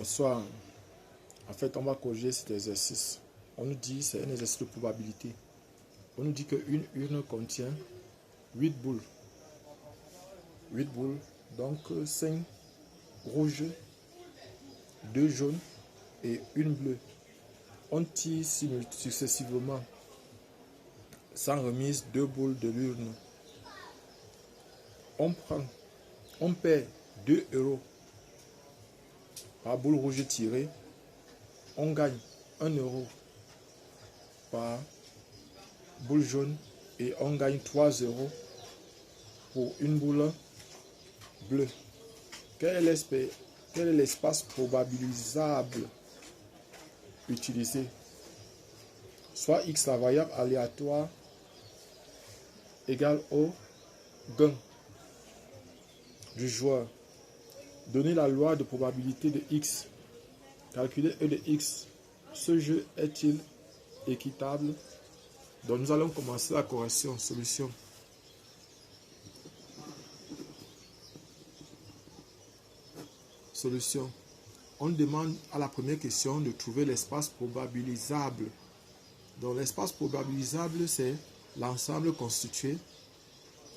Bonsoir. En fait, on va corriger cet exercice. On nous dit c'est un exercice de probabilité. On nous dit qu'une urne contient 8 boules. 8 boules, donc 5 rouges, 2 jaunes et une bleue. On tire successivement, sans remise, 2 boules de l'urne. On perd 2 euros par boule rouge tirée. On gagne 1 euro par boule jaune et on gagne 3 euros pour une boule bleue. Quel est l'espace probabilisable utilisé? Soit x, la variable aléatoire, égale au gain du joueur. Donner la loi de probabilité de x. Calculer E de x. Ce jeu est-il équitable? Donc nous allons commencer la correction. Solution. Solution. On demande à la première question de trouver l'espace probabilisable. Donc l'espace probabilisable, c'est l'ensemble constitué.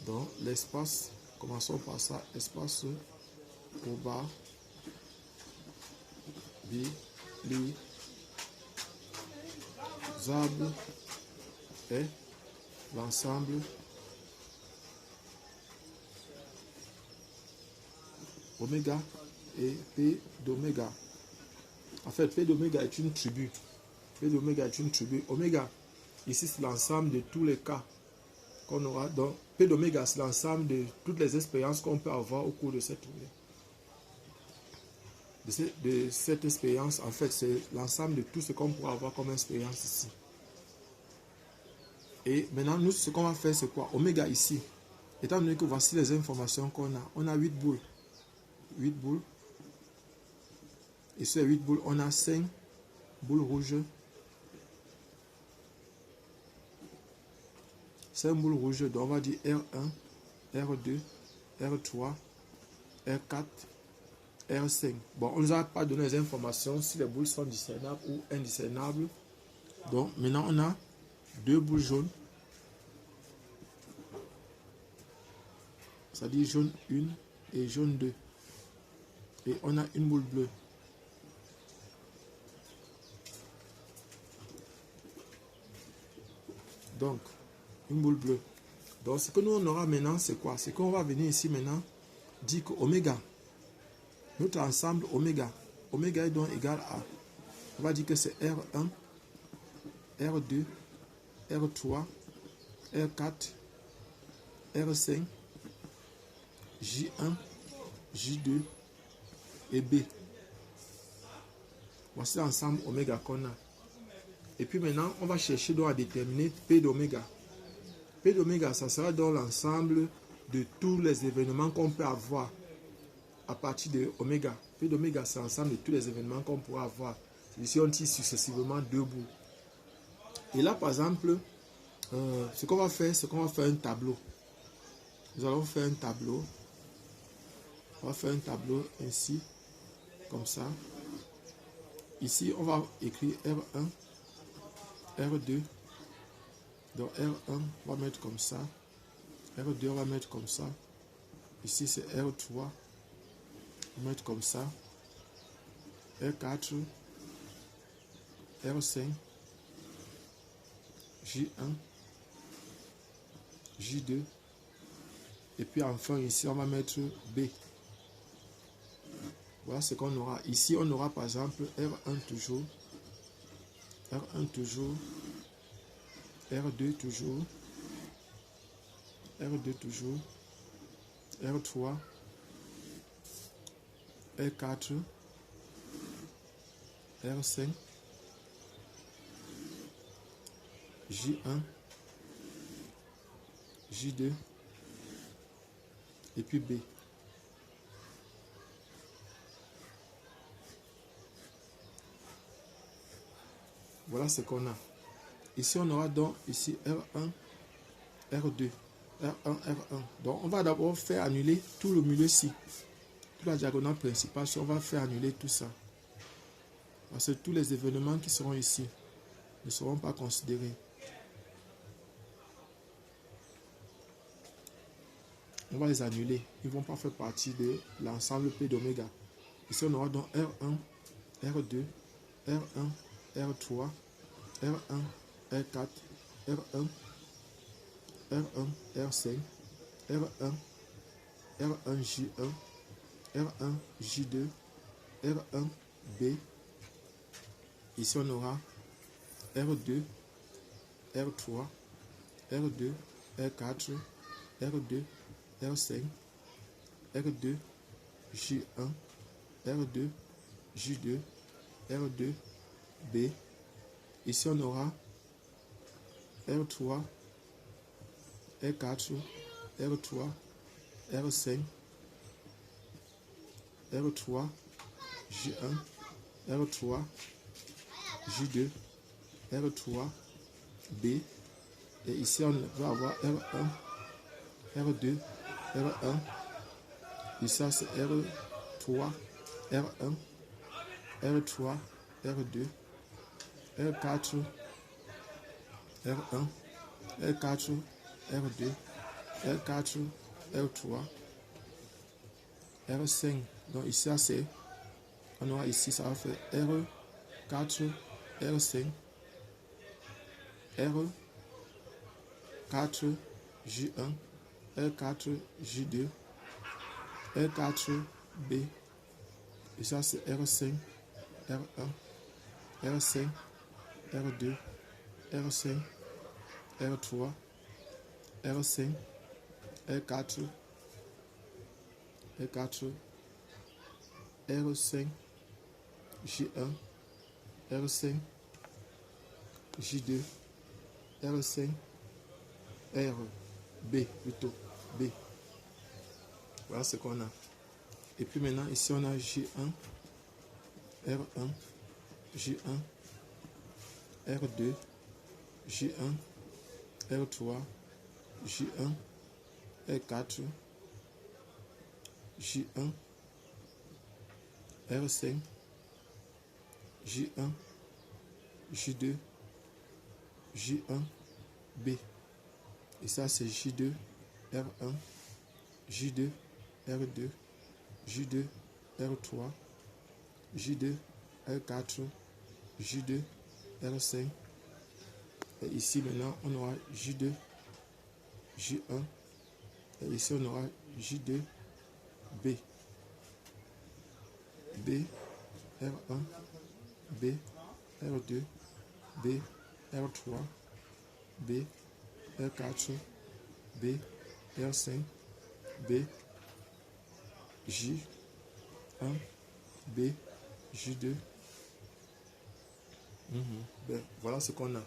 Donc l'espace, commençons par ça, espace probabilisable est l'ensemble oméga et P d'oméga. En fait, P d'oméga est une tribu. P d'oméga est une tribu. Oméga, ici, c'est l'ensemble de tous les cas qu'on aura. Donc, P d'oméga, c'est l'ensemble de toutes les expériences qu'on peut avoir au cours de cette journée. De cette expérience, en fait, c'est l'ensemble de tout ce qu'on pourra avoir comme expérience ici. Et maintenant, nous, ce qu'on va faire, c'est quoi? Oméga ici. Étant donné que voici les informations qu'on a. On a 8 boules. 8 boules. Et sur les 8 boules, on a 5 boules rouges. 5 boules rouges. Donc, on va dire R1, R2, R3, R4, R5. Bon, on ne nous a pas donné les informations si les boules sont discernables ou indiscernables. Donc, maintenant, on a 2 boules jaunes. C'est-à-dire jaune 1 et jaune 2. Et on a une boule bleue. Donc, une boule bleue. Donc, ce que nous on aura maintenant, c'est quoi? C'est qu'on va venir ici maintenant, dire que oméga, notre ensemble oméga, oméga est donc égal à, on va dire que c'est R1, R2, R3, R4, R5, J1, J2 et B. Voici l'ensemble oméga qu'on a. Et puis maintenant, on va chercher donc à déterminer P d'oméga. P d'oméga, ça sera donc l'ensemble de tous les événements qu'on peut avoir à partir de oméga. P d'oméga, c'est l'ensemble de tous les événements qu'on pourra avoir. Ici, on tire successivement 2 bouts. Et là, par exemple, ce qu'on va faire, c'est qu'on va faire un tableau. Nous allons faire un tableau. On va faire un tableau ainsi, comme ça. Ici, on va écrire R1, R2. Donc R1, on va mettre comme ça. R2, on va mettre comme ça. Ici, c'est R3. On va mettre comme ça. R4, R5, J1, J2. Et puis enfin, ici, on va mettre B. Voilà ce qu'on aura. Ici, on aura par exemple R1 toujours, R1 toujours, R2 toujours, R2 toujours, R3, R4, R5, J1, J2, et puis B. Voilà ce qu'on a. Ici, on aura donc ici R1, R2, R1, R1. Donc, on va d'abord faire annuler tout le milieu-ci. Toute la diagonale principale, on va faire annuler tout ça. Parce que tous les événements qui seront ici ne seront pas considérés. On va les annuler. Ils ne vont pas faire partie de l'ensemble P d'oméga. Ici, on aura donc R1, R2, R1, R3, R1, R4, R1, R1, R5, R1, R1, J1, R1, J2, R1, B. Ici, on aura R2, R3, R2, R4, R2, R5, R2, J1, R2, J2, R2, B. Ici, on aura R3, R4, R3, R5, R3, J1, R3, J2, R3, B. Et ici, on va avoir R1, R2, R1. Et ça, c'est R3, R1, R3, R2, R4, R1, R4, R2, R4, R3, R5. Donc ici, c'est, on aura ici, ça va faire R4, R5, R4, J1, R4, J2, R4, B. Et ça, c'est R5, R1, R5, R2, R5, R3, R5, R4, R4, R5, J1, R5, J2, R5, R, B plutôt, B. Voilà ce qu'on a. Et puis maintenant, ici on a J1, R1, J1, R2, J1, R3, J1, R4, J1, R5, J1, J2, J1, B. Et ça c'est J2, R1, J2, R2, J2, R3, J2, R4, J2, R5. Et ici maintenant on aura J2, J1. Et ici on aura J2, B. B, R1, B, R2, B, R3, B, R4, B, R5, B, J1, B, J2. Ben, voilà ce qu'on a.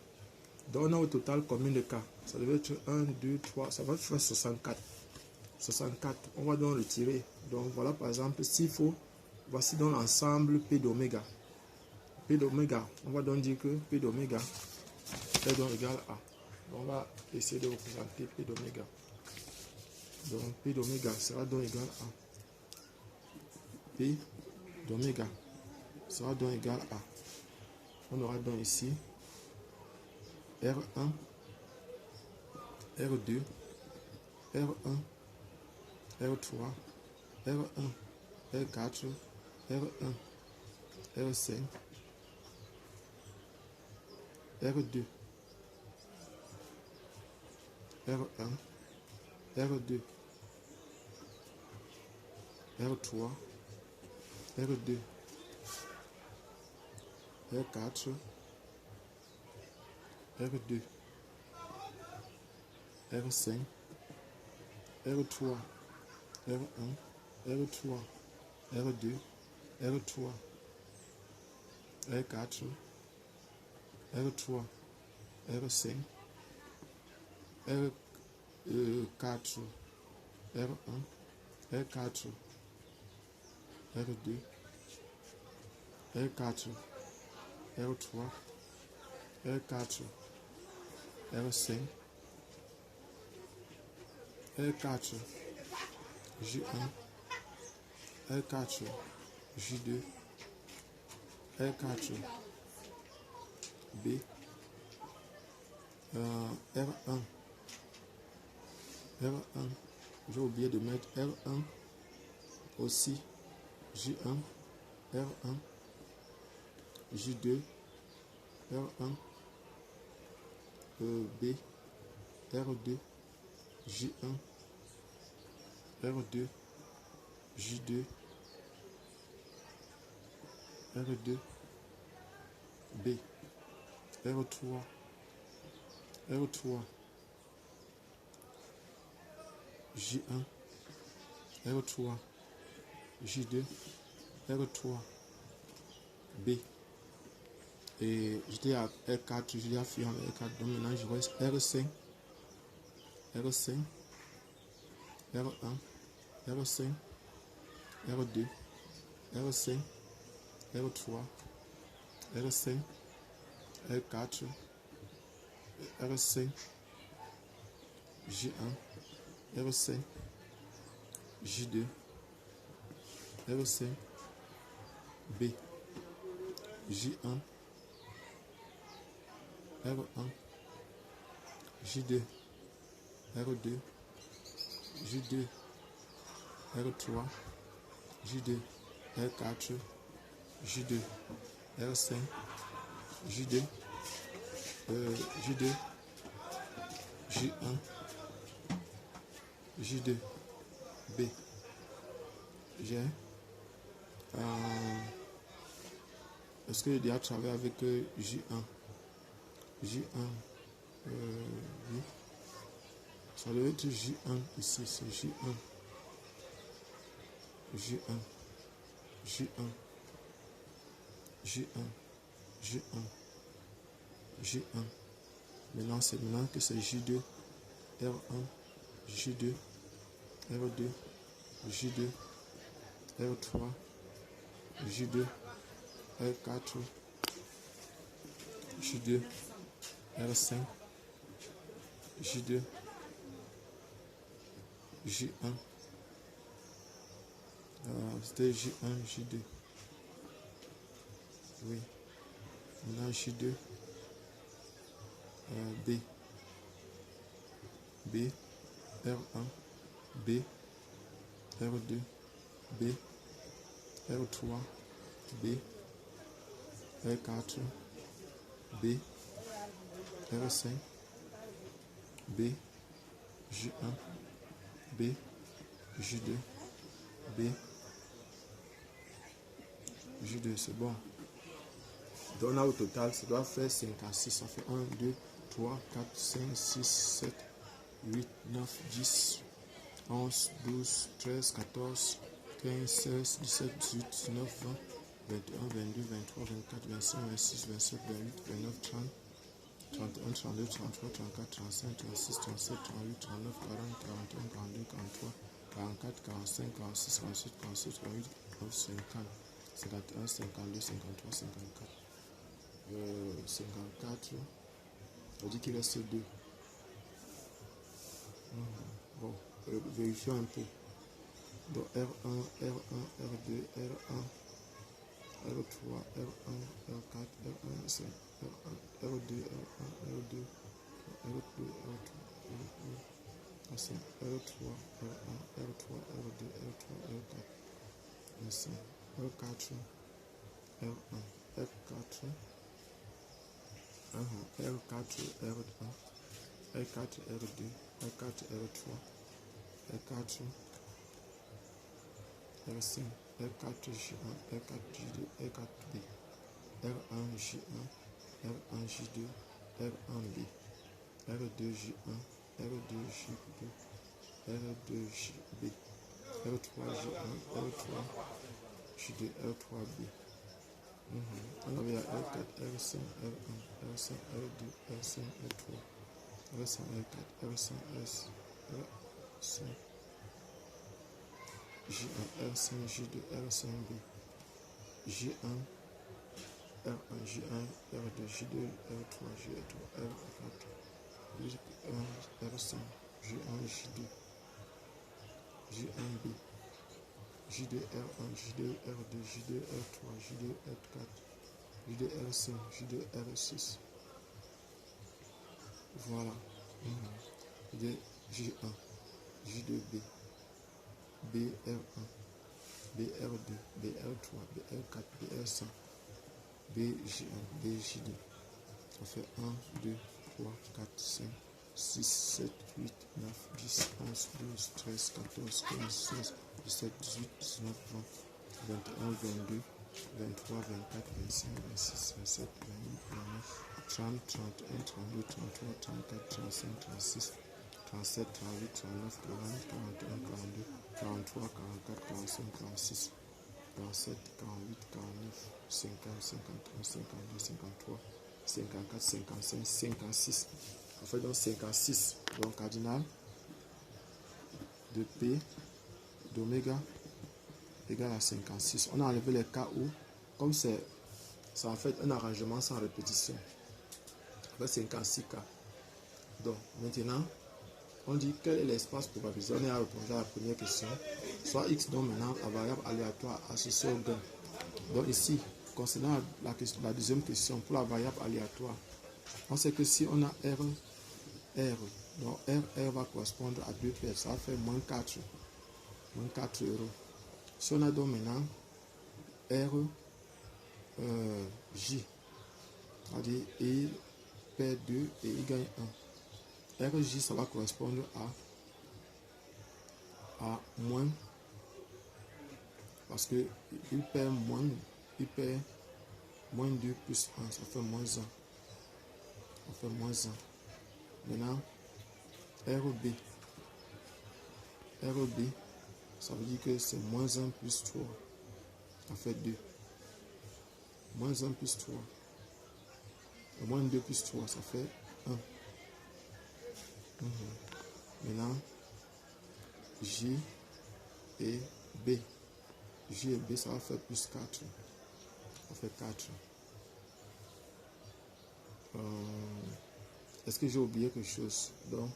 Donc on a au total combien de cas? Ça devait être 1, 2, 3, ça va faire 64. 64, on va donc retirer. Donc voilà par exemple, s'il faut, voici donc l'ensemble P d'oméga. P d'oméga, on va donc dire que P d'oméga est donc égal à. On va essayer de représenter P d'oméga. Donc P d'oméga sera donc égal à. P d'oméga sera donc égal à. On aura donc ici R1, R2, R1, R3, R1, R4, R1, R5, R2, R1, R2, R3, R2, R4, R2, R5, R3, R1, R3, R2, R3, R4, R3, R5, R4, R1, R4, R2, R4, R3, R4, R5, R4, J1, R4, J2, R4, B, R1, R1, j'ai oublié de mettre R1 aussi, J1, R1, J2, R1, B, R2, J1, R2, J2, R2, B, R3, R3, J1, R3, J2, R3, B. Et j'étais à R4, je l'ai affirmé R4, donc maintenant je reste R5, R5, R1, R5, R2, R5, R3, R5, R4, R5, J1, R5, J2, R5, B, J1, R1, J2, R2, J2, R3, J2, R4, J2, R5, J2, J2, J1, J2, B. J'ai est-ce que j'ai déjà travaillé avec J1? J1, oui. Ça doit être J1 ici, c'est J1. J1, J1, J1, J1, J1. Maintenant, c'est maintenant que c'est J2, R1, J2, R2, J2, R3, J2, R4, J2, R5, J2, J1, c'était J1, J2, oui, maintenant J2, B, B, R1, B, R2, B, R3, B, R4, B, R5, B, J1, B, J2, B, J2, c'est bon. Donc là au total, ça doit faire 56, ça fait 1, 2, 3, 4, 5, 6, 7, 8, 9, 10, 11, 12, 13, 14, 15, 16, 17, 18, 19, 20, 21, 22, 23, 24, 25, 26, 27, 28, 29, 30, 31, 32, 33, 34, 35, 36, 37, 38, 39, 40, 41, 42, 43, 44, 45, 46, 47, 47, 48, 50, 51, 52, 53, 54. 54. On dit qu'il reste 2. Bon, vérifions un peu. Donc R1, R1, R2, R1, R3, R1, R4, R1, R5, R1, R2, R1, R2, R2, R3, R5, R3, R1, R3, R2, R3, R4, R5, R4, R1, R4, R4, R1, R4, R2, R4, R3, R4, R5, R4, J1, R4, J2, R4, B, R1, J1, R1, J2, R1, B, R2, J1, R2, J2, R2, J, B, R3, J1, R3, J2, R3, B. On avait R4, R5, R1, R5, R2, R5, R3, R5, R4, R5, R5, J1, R5, J2, R5, B, J1, R1, J1, R2, J2, R3, J3, R4, J1, R5, J1, J2, J1, B, J2, R1, J2, R2, J2, R3, J2, R4, J de R5, J de R6. Voilà. J de J1, J de B, BR1, BR2, BR3, BR4, BR5, BJ1, BJ2. Ça fait 1, 2, 3, 4, 5, 6, 7, 8, 9, 10, 11, 12, 13, 14, 15, 16, 17, 18, 19, 20, 21, 22, 23, 24, 25, 26, 27, 28, 29, 30, 31, 32, 33, 34, 35, 36, 37, 38, 39, 40, 41, 42, 43, 44, 45, 46, 47, 48, 49, 50, 51, 52, 53, 54, 55, 56. On fait donc 56. Donc cardinal de P d'oméga égale à 56. On a enlevé les cas où, comme c'est en fait un arrangement sans répétition, avec 56 cas. Donc maintenant, on dit quel est l'espace probabilisé. On est à répondre à la première question. Soit X, donc maintenant la variable aléatoire associée au gain. Donc ici, concernant la deuxième question, pour la variable aléatoire, on sait que si on a R, donc R va correspondre à 2 paires, ça va faire moins 4 euros. Si on a donc maintenant R, J, c'est-à-dire il perd 2 et il gagne 1. RJ, ça va correspondre à moins, parce que il perd moins 2 plus 1, ça fait moins 1. Ça fait moins 1. Maintenant, RB, ça veut dire que c'est moins 1 plus 3, ça fait 2. Moins 1 plus 3. Et moins 2 plus 3, ça fait 1. Maintenant, J et B. J et B, ça va faire plus 4. Ça fait 4. Est-ce que j'ai oublié quelque chose? Donc,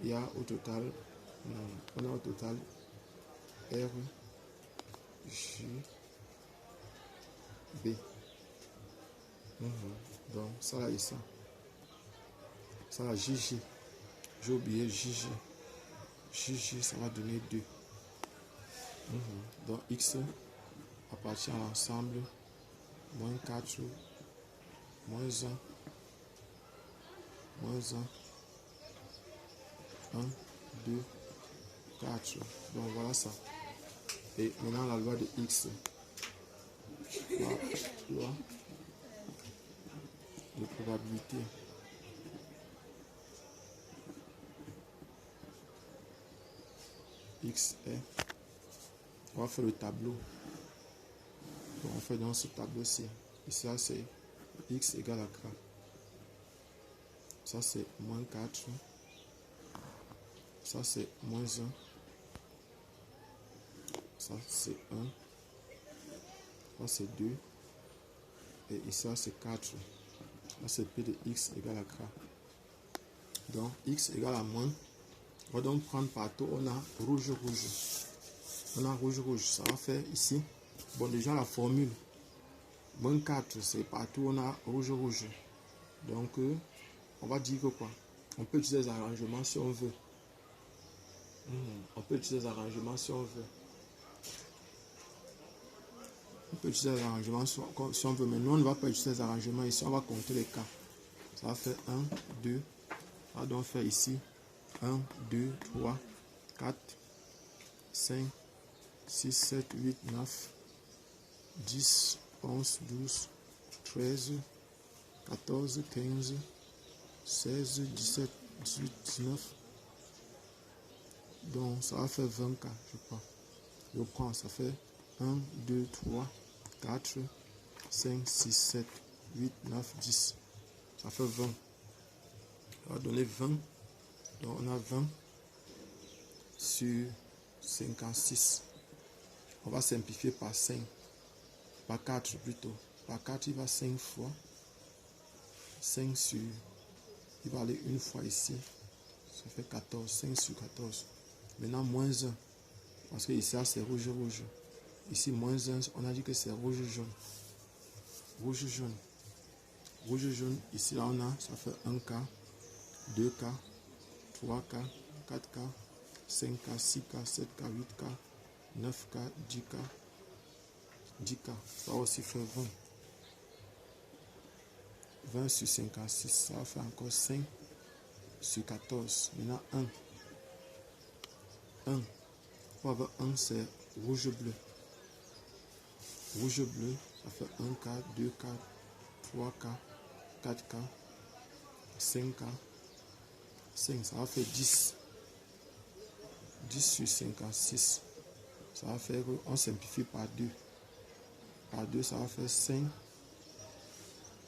il y a au total, on a au total R, J, B. Donc, ça là et ça. Ça là, JJ. J'ai oublié JJ. JJ, ça va donner 2. Donc, X appartient à l'ensemble moins 4, moins 1, moins 1, 1, 2, 4. Donc, voilà ça. Et maintenant, la loi de X. La loi de probabilité. X est. On va faire le tableau. Donc, on fait dans ce tableau-ci. Et ça, c'est X égale à K. Ça, c'est moins 4. Ça, c'est moins 1. Ça, c'est 1. Ça, c'est 2. Et ici, c'est 4. Là, c'est P de X égale à K. Donc, X égale à moins. On va donc prendre partout, on a rouge. On a rouge. Ça va faire ici. Bon, déjà, la formule. Moins 4, c'est partout, on a rouge. Donc, on va dire que quoi? On peut utiliser les arrangements si on veut. On peut utiliser les arrangements si on veut. On peut utiliser les arrangements si on veut, mais nous, on ne va pas utiliser les arrangements ici. On va compter les cas. Ça va faire 1, 2. On va donc faire ici 1, 2, 3, 4, 5, 6, 7, 8, 9, 10, 11, 12, 13, 14, 15, 16, 17, 18, 19. Donc, ça va faire 20 cas, je crois. Je prends, ça fait 1, 2, 3, 4, 5, 6, 7, 8, 9, 10. Ça fait 20. On va donner 20. Donc, on a 20 sur 56. On va simplifier par 5. Par 4 plutôt. Par 4, il va 5 fois. 5 sur... Il va aller une fois ici. Ça fait 14. 5 sur 14. Maintenant, moins 1. Parce que ici, c'est rouge. Ici, moins 1, on a dit que c'est rouge jaune. rouge jaune. Rouge jaune, ici là on a, ça fait 1K, 2K, 3K, 4K, 5K, 6K, 7K, 8K, 9K, 10K, 10K. Ça va aussi faire 20. 20 sur 56, ça va faire encore 5 sur 14. Maintenant 1. 1. Pour avoir 1, c'est rouge bleu. Rouge bleu, ça fait 1K, 2K, 3K, 4K, 5K, 5, ça va faire 10. 10 sur 56, ça va faire, on simplifie par 2. Par 2, ça va faire 5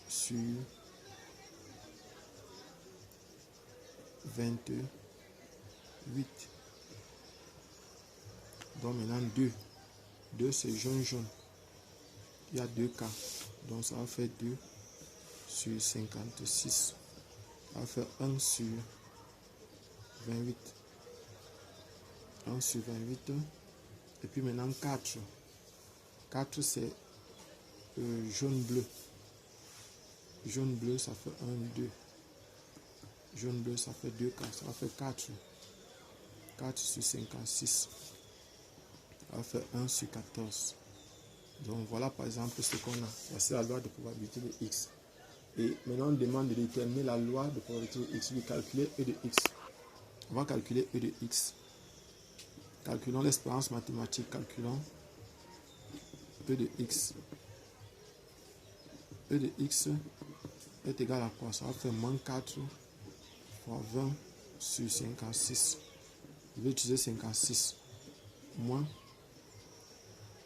sur 28. Donc maintenant 2. 2 c'est jaune jaune. Il y a 2K. Donc ça va faire 2 sur 56. Ça va faire 1 sur 28. 1 sur 28. Et puis maintenant 4. 4 c'est jaune bleu. Jaune bleu ça fait 1, 2. Jaune bleu ça fait 2K. Ça va faire 4. 4 sur 56. Ça va faire 1 sur 14. Donc voilà par exemple ce qu'on a. C'est la loi de probabilité de X. Et maintenant on demande de déterminer la loi de probabilité de X. De calculer E de X. On va calculer E de X. Calculons l'expérience mathématique. Calculons E de X. E de X est égal à quoi? Ça va faire moins 4 fois 20 sur 56. Je vais utiliser 56. Moins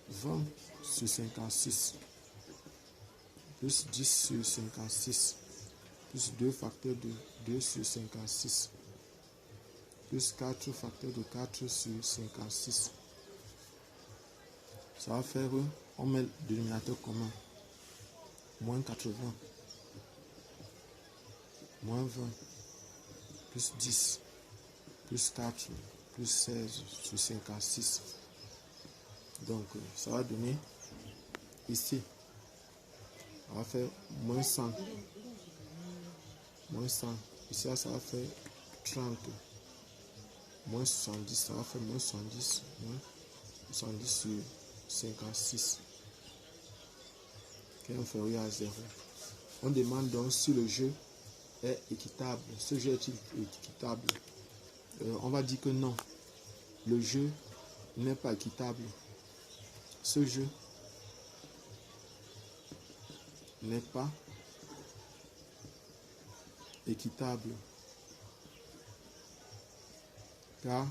20 sur 56. Plus 10 sur 56. Plus 2 facteur de 2 sur 56. Plus 4 facteur de 4 sur 56. Ça va faire, on met le dénominateur commun. Moins 80. Moins 20. Plus 10. Plus 4. Plus 16 sur 56. Donc, ça va donner ici. On va faire moins 100. Moins 100. Ici, ça va faire 30. Moins 70, ça va faire moins 70. Moins 70 sur 56. Qui est inférieur à 0. On demande donc si le jeu est équitable. Ce jeu est-il équitable? On va dire que non. Le jeu n'est pas équitable. Ce jeu n'est pas équitable car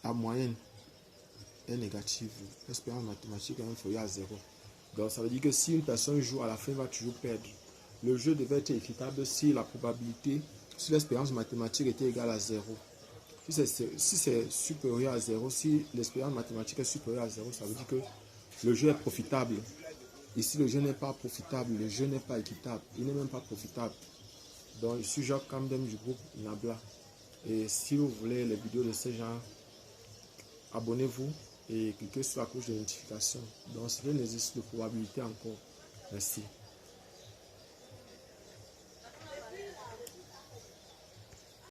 la moyenne est négative. L'expérience mathématique est inférieure à 0. Donc ça veut dire que si une personne joue, à la fin va toujours perdre. Le jeu devait être équitable si la probabilité, si l'expérience mathématique était égale à 0. Si c'est supérieur à 0, si l'expérience mathématique est supérieure à 0, ça veut dire que le jeu est profitable. Et si le jeu n'est pas profitable, le jeu n'est pas équitable, il n'est même pas profitable. Donc je suis Jacques Camden du groupe Nabla. Et si vous voulez les vidéos de ce genre, abonnez-vous et cliquez sur la cloche de notification. Donc c'est un exercice de probabilité encore. Merci.